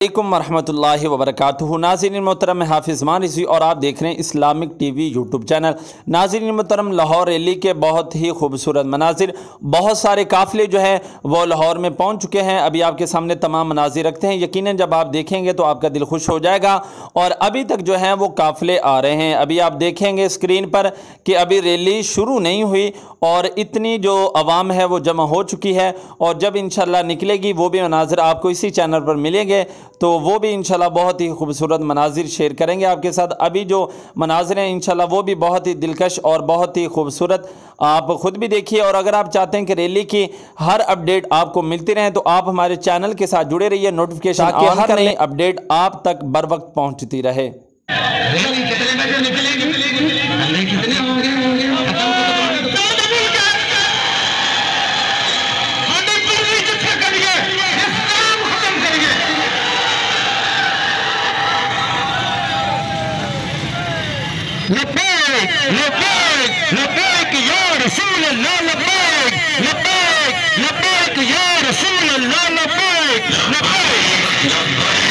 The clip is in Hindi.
अस्सलामुअलैकुम वरहमतुल्लाहि वबरकातुहू। नाज़रीन मोहतरम, मैं हाफिज़ मान रिज़वी और आप देख रहे हैं इस्लामिक टीवी यूट्यूब चैनल। नाज़रीन मोहतरम, लाहौर रैली के बहुत ही खूबसूरत मनाजिर, बहुत सारे काफ़िले जो है वो लाहौर में पहुंच चुके हैं। अभी आपके सामने तमाम मनाजिर रखते हैं। यकीनन जब आप देखेंगे तो आपका दिल खुश हो जाएगा। और अभी तक जो है वो काफ़िले आ रहे हैं। अभी आप देखेंगे स्क्रीन पर कि अभी रैली शुरू नहीं हुई और इतनी जो आवाम है वो जमा हो चुकी है। और जब इंशाल्लाह निकलेगी वो भी मनाजिर आपको इसी चैनल पर मिलेंगे, तो वो भी इंशाल्लाह बहुत ही खूबसूरत मनाजिर शेयर करेंगे आपके साथ। अभी जो मनाजिर हैं इंशाल्लाह वो भी बहुत ही दिलकश और बहुत ही खूबसूरत, आप ख़ुद भी देखिए। और अगर आप चाहते हैं कि रैली की हर अपडेट आपको मिलती रहे तो आप हमारे चैनल के साथ जुड़े रहिए, नोटिफिकेशन ऑन कर लें, अपडेट आप तक बर वक्त पहुँचती रहे। रैली कितने बजे निकलेगी? कितने होंगे? लब्बैक लब्बैक लब्बैक या रसूल अल्लाह, लब्बैक लब्बैक लब्बैक या रसूल अल्लाह, लब्बैक लब्बैक।